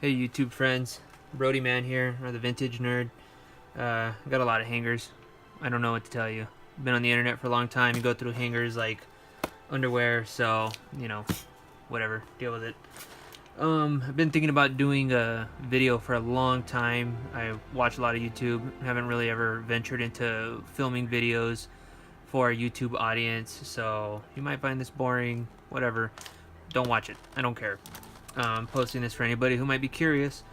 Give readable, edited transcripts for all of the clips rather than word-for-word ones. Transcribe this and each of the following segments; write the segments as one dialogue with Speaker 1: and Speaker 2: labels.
Speaker 1: Hey YouTube friends, Brody Man here, or the Vintage Nerd. Got a lot of hangers. I don't know what to tell you. Been on the internet for a long time. You go through hangers like underwear, so whatever. Deal with it. I've been thinking about doing a video for a long time. I watch a lot of YouTube. Haven't really ever ventured into filming videos for a YouTube audience, so you might find this boring. Whatever. Don't watch it. I don't care. Posting this for anybody who might be curious.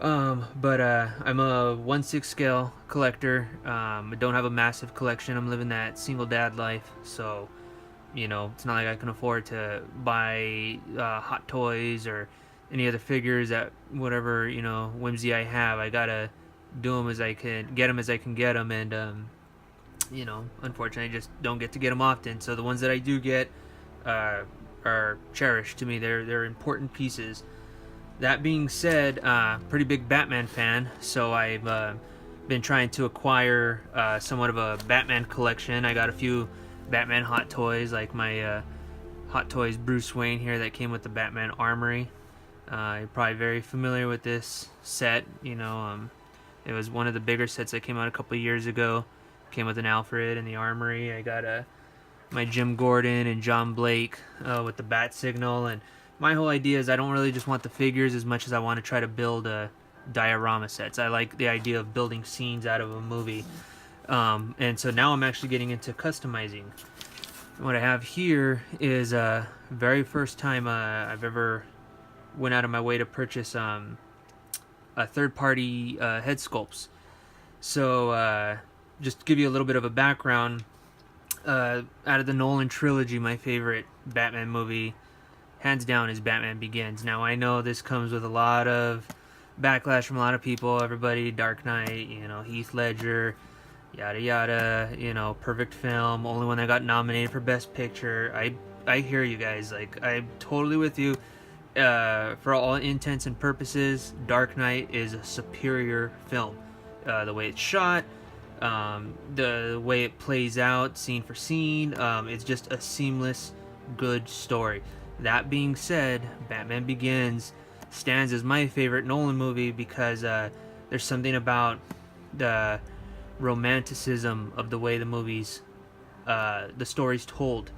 Speaker 1: But I'm a 1/6 scale collector. I don't have a massive collection. I'm living that single dad life, so it's not like I can afford to buy hot toys or any other figures at whatever whimsy I have. I gotta do them as I can, get them as I can get them, and unfortunately, I just don't get to get them often. So the ones that I do get are cherished to me. They're important pieces. That being said, pretty big Batman fan, so I've been trying to acquire somewhat of a Batman collection. I got a few Batman hot toys, like my Hot Toys Bruce Wayne here that came with the Batman Armory. You're probably very familiar with this set. It was one of the bigger sets that came out a couple years ago. Came with an Alfred and the Armory. I got my Jim Gordon and John Blake with the bat signal. And my whole idea is I don't really just want the figures as much as I want to try to build diorama sets. I like the idea of building scenes out of a movie. And so now I'm actually getting into customizing. What I have here is very first time I've ever went out of my way to purchase a third-party head sculpts. So just to give you a little bit of a background, out of the Nolan trilogy, my favorite Batman movie, hands down, is Batman Begins. Now, I know this comes with a lot of backlash from a lot of people. Everybody, Dark Knight, Heath Ledger, yada yada, perfect film, only one that got nominated for Best Picture. I hear you guys. Like, I'm totally with you. For all intents and purposes, Dark Knight is a superior film. The way it's shot, the way it plays out scene for scene, it's just a seamless, good story. That being said, Batman Begins stands as my favorite Nolan movie because there's something about the romanticism of the way the story's told.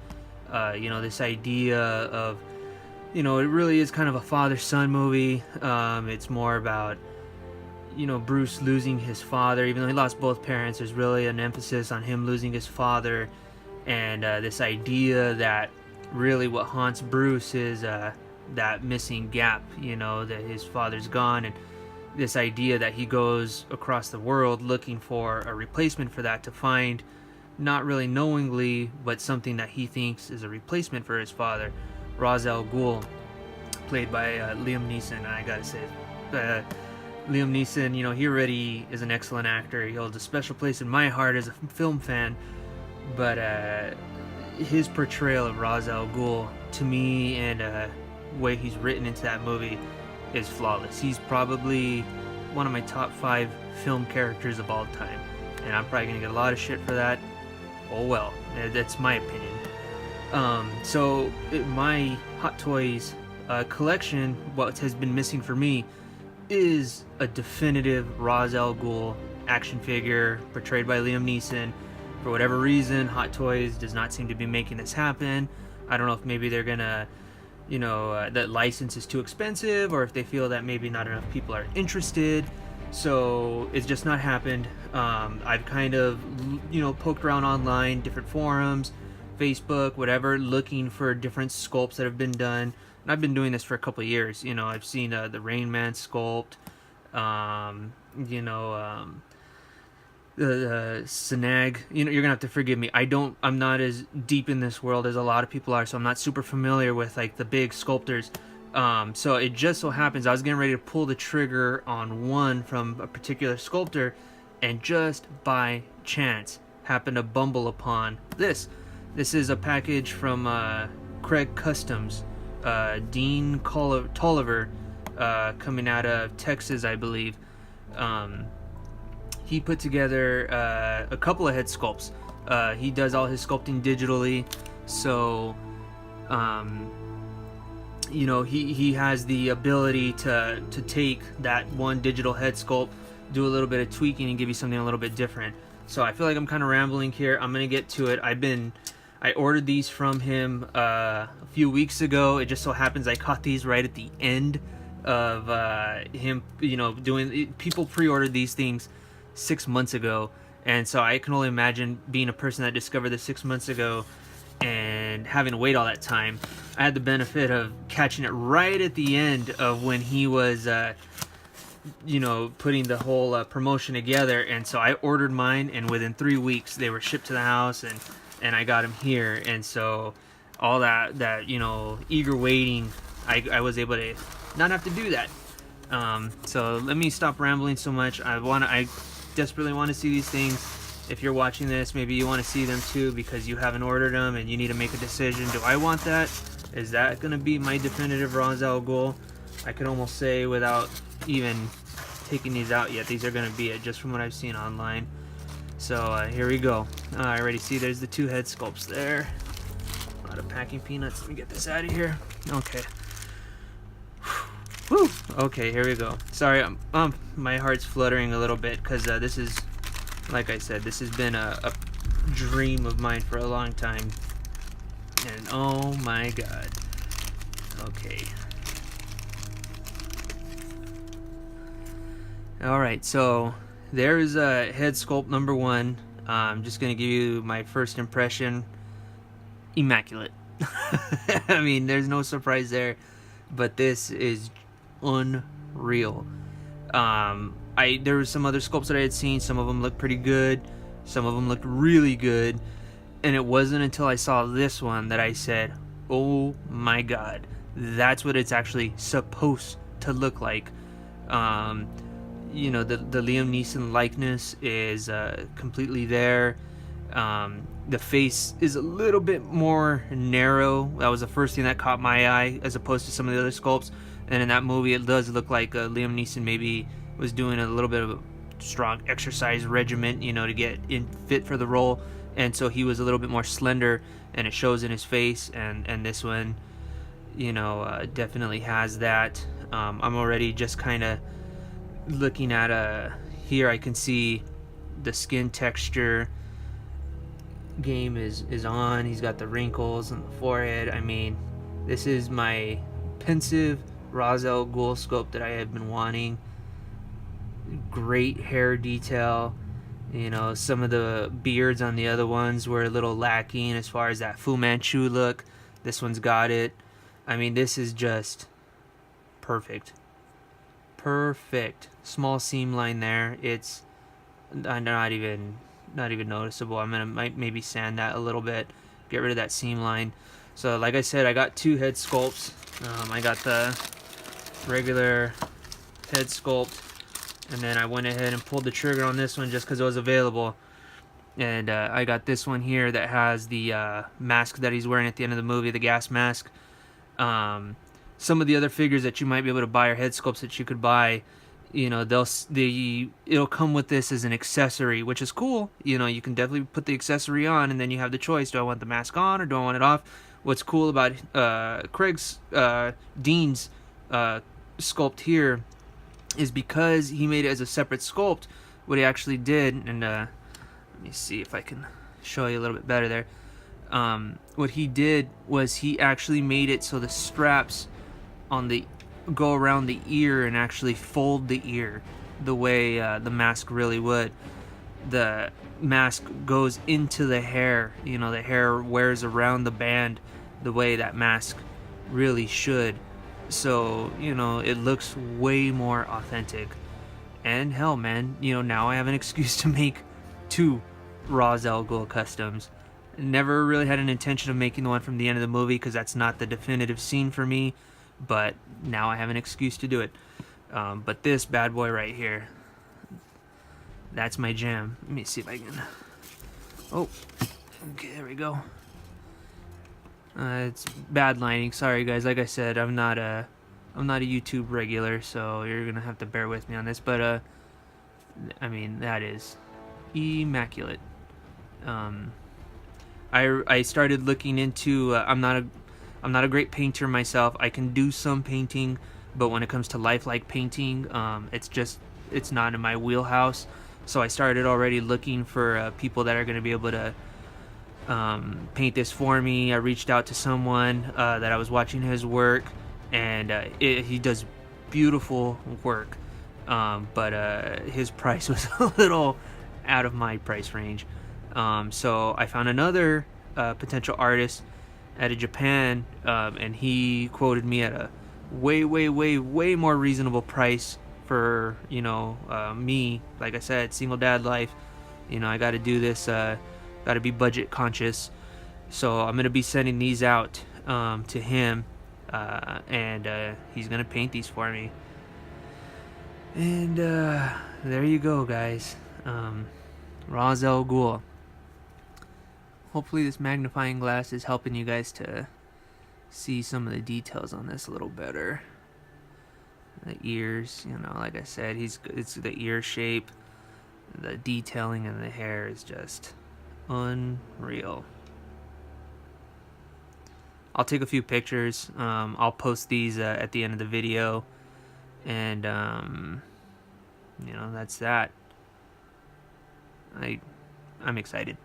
Speaker 1: This idea of, it really is kind of a father-son movie. It's more about Bruce losing his father. Even though he lost both parents, there's really an emphasis on him losing his father, and this idea that really what haunts Bruce is that missing gap, that his father's gone, and this idea that he goes across the world looking for a replacement for that, to find, not really knowingly, but something that he thinks is a replacement for his father. Ra's al Ghul, played by Liam Neeson. And I gotta say, Liam Neeson, he already is an excellent actor. He holds a special place in my heart as a film fan. But his portrayal of Ra's al Ghul, to me, and the way he's written into that movie, is flawless. He's probably one of my top 5 film characters of all time. And I'm probably going to get a lot of shit for that. Oh well, that's my opinion. So my Hot Toys collection, what has been missing for me is a definitive Ra's al Ghul action figure portrayed by Liam Neeson. For whatever reason, Hot Toys does not seem to be making this happen. I don't know if maybe they're gonna, that license is too expensive, or if they feel that maybe not enough people are interested. So it's just not happened. I've kind of, poked around online, different forums, Facebook, whatever, looking for different sculpts that have been done. And I've been doing this for a couple of years. I've seen the Rain Man sculpt, the Snag. You're gonna have to forgive me. I'm not as deep in this world as a lot of people are, so I'm not super familiar with like the big sculptors. So it just so happens I was getting ready to pull the trigger on one from a particular sculptor, and just by chance happened to bumble upon this. This is a package from CREG Customs, Dean Tolliver, coming out of Texas, I believe. He put together a couple of head sculpts. He does all his sculpting digitally, so you know, he has the ability to take that one digital head sculpt, do a little bit of tweaking, and give you something a little bit different. So I feel like I'm kind of rambling here. I'm gonna get to it. I ordered these from him a few weeks ago. It just so happens I caught these right at the end of him, you know, doing. People pre-ordered these things 6 months ago, and so I can only imagine being a person that discovered this 6 months ago and having to wait all that time. I had the benefit of catching it right at the end of when he was, you know, putting the whole promotion together, and so I ordered mine, and within 3 weeks they were shipped to the house, and I got them here, and so all that you know, eager waiting, I was able to not have to do that. So let me stop rambling so much. I desperately want to see these things. If you're watching this, maybe you want to see them too because you haven't ordered them and you need to make a decision. Do I want that? Is that going to be my definitive Ra's al Ghul? I could almost say without even taking these out yet, these are going to be it just from what I've seen online. So here we go. I already see there's the 2 head sculpts there. A lot of packing peanuts. Let me get this out of here. Okay. Whew. Okay, here we go. Sorry, my heart's fluttering a little bit because this is, like I said, this has been a dream of mine for a long time. And oh my god. Okay. Alright, so there's head sculpt number 1. I'm just going to give you my first impression. Immaculate. I mean, there's no surprise there. But this is unreal. There were some other sculpts that I had seen. Some of them looked pretty good. Some of them looked really good. And it wasn't until I saw this one that I said, oh my god, that's what it's actually supposed to look like. You know, the Liam Neeson likeness is completely there. The face is a little bit more narrow. That was the first thing that caught my eye as opposed to some of the other sculpts. And in that movie, it does look like Liam Neeson maybe was doing a little bit of a strong exercise regimen, you know, to get in fit for the role. And so he was a little bit more slender, and it shows in his face. And this one, you know, definitely has that. I'm already just kind of looking at here. I can see the skin texture game is on. He's got the wrinkles on the forehead. I mean, this is my pensive Ra's al Ghul sculpt that I have been wanting. Great hair detail. You know, some of the beards on the other ones were a little lacking as far as that Fu Manchu look. This one's got it. I mean, this is just perfect. Perfect. Small seam line there. It's not even noticeable. I'm gonna maybe sand that a little bit, get rid of that seam line. So like I said, I got 2 head sculpts. I got the regular head sculpt, and then I went ahead and pulled the trigger on this one just because it was available. And I got this one here that has the mask that he's wearing at the end of the movie, the gas mask. Some of the other figures that you might be able to buy, or head sculpts that you could buy, you know, it'll come with this as an accessory, which is cool. You know, you can definitely put the accessory on, and then you have the choice: do I want the mask on or do I want it off? What's cool about Craig's Dean's sculpt here is because he made it as a separate sculpt. What he actually did, and let me see if I can show you a little bit better there. What he did was he actually made it so the straps on the go around the ear and actually fold the ear the way the mask really would. The mask goes into the hair. You know, the hair wears around the band the way that mask really should. So, you know, it looks way more authentic. And hell, man, you know, now I have an excuse to make 2 Ra's al Ghul customs. Never really had an intention of making the one from the end of the movie because that's not the definitive scene for me. But now I have an excuse to do it. But this bad boy right here, that's my jam. Let me see if I can. Oh, okay, there we go. It's bad lighting. Sorry, guys. Like I said, I'm not a YouTube regular, so you're gonna have to bear with me on this. But I mean, that is immaculate. I started looking into. I'm I'm not a great painter myself. I can do some painting, but when it comes to lifelike painting, it's not in my wheelhouse. So I started already looking for people that are going to be able to paint this for me. I reached out to someone that I was watching his work, and he does beautiful work, but his price was a little out of my price range. So I found another potential artist out of Japan, and he quoted me at a way more reasonable price for me. Like I said, single dad life. I got to do this. Got to be budget conscious. So I'm gonna be sending these out to him, and he's gonna paint these for me. And there you go, guys. Ra's al Ghul. Hopefully this magnifying glass is helping you guys to see some of the details on this a little better. The ears, like I said, it's the ear shape. The detailing in the hair is just unreal. I'll take a few pictures. I'll post these at the end of the video, and that's that. I'm excited.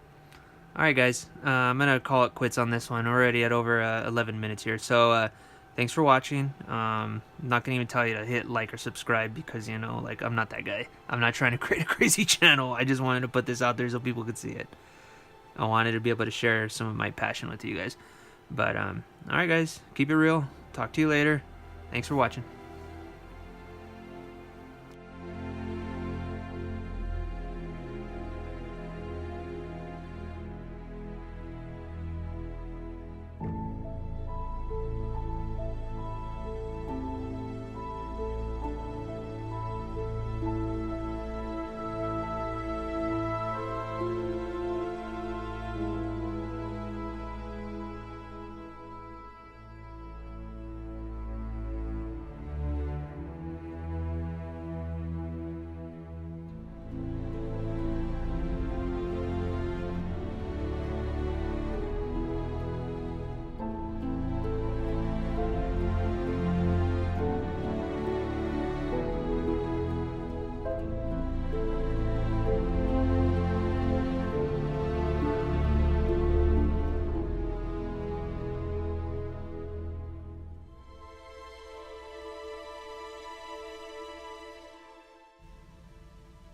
Speaker 1: All right, guys. I'm gonna call it quits on this one. We're already at over 11 minutes here. So thanks for watching. I'm not gonna even tell you to hit like or subscribe because I'm not that guy. I'm not trying to create a crazy channel. I just wanted to put this out there so people could see it. I wanted to be able to share some of my passion with you guys. But all right, guys, keep it real. Talk to you later. Thanks for watching.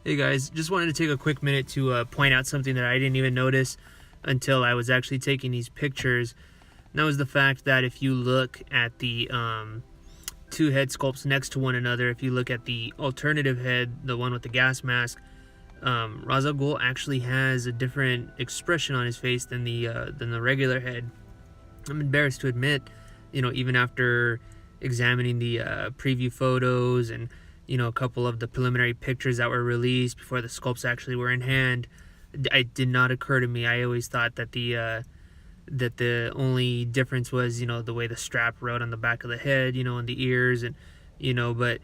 Speaker 1: Hey guys, just wanted to take a quick minute to point out something that I didn't even notice until I was actually taking these pictures. And that was the fact that if you look at the two head sculpts next to one another, if you look at the alternative head, the one with the gas mask, Ra's al Ghul actually has a different expression on his face than the regular head. I'm embarrassed to admit, even after examining the preview photos and a couple of the preliminary pictures that were released before the sculpts actually were in hand, it did not occur to me. I always thought that the only difference was the way the strap rode on the back of the head, and the ears, and but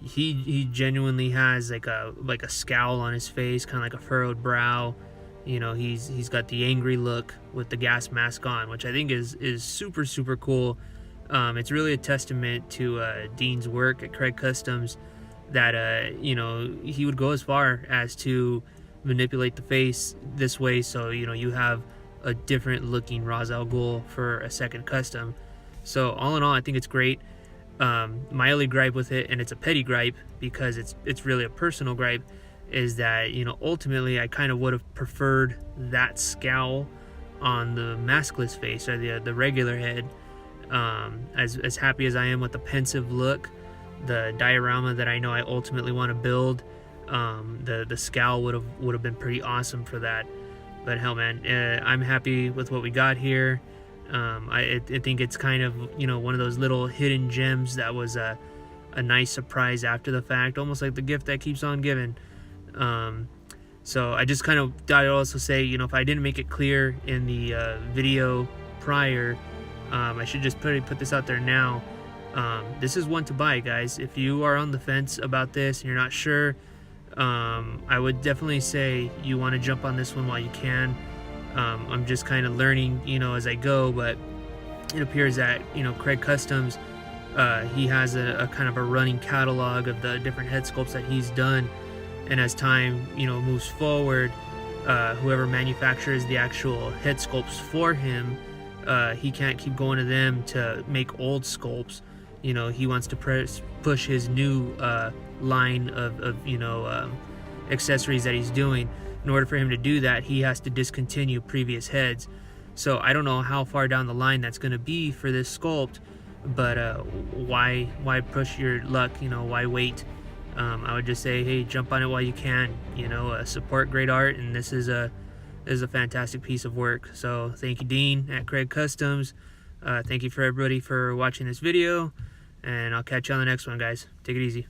Speaker 1: he genuinely has like a scowl on his face, kind of like a furrowed brow. He's got the angry look with the gas mask on, which I think is super cool. It's really a testament to Dean's work at CREG Customs that he would go as far as to manipulate the face this way, so you have a different looking Ra's al Ghul for a second custom. So all in all, I think it's great. My only gripe with it, and it's a petty gripe because it's really a personal gripe, is that ultimately I kind of would have preferred that scowl on the maskless face, or the regular head. As happy as I am with the pensive look, the diorama that I know I ultimately want to build, the scowl would have been pretty awesome for that. But hell, man, I'm happy with what we got here. I think it's kind of one of those little hidden gems that was a nice surprise after the fact, almost like the gift that keeps on giving. So I just kind of thought I'd also say, if I didn't make it clear in the video prior, I should just put this out there now. This is one to buy, guys. If you are on the fence about this and you're not sure, I would definitely say you want to jump on this one while you can. I'm just kind of learning, as I go, but it appears that, you know, CREG Customs, he has a kind of a running catalog of the different head sculpts that he's done, and as time, you know, moves forward, whoever manufactures the actual head sculpts for him, he can't keep going to them to make old sculpts. You know, he wants to push his new line of you know, accessories that he's doing. In order for him to do that, he has to discontinue previous heads. So I don't know how far down the line that's going to be for this sculpt, but why push your luck? You know, why wait? I would just say, hey, jump on it while you can. You know, support great art, and this is a fantastic piece of work. So thank you, Dean at CREG Customs. Thank you for everybody for watching this video, and I'll catch you on the next one, guys. Take it easy.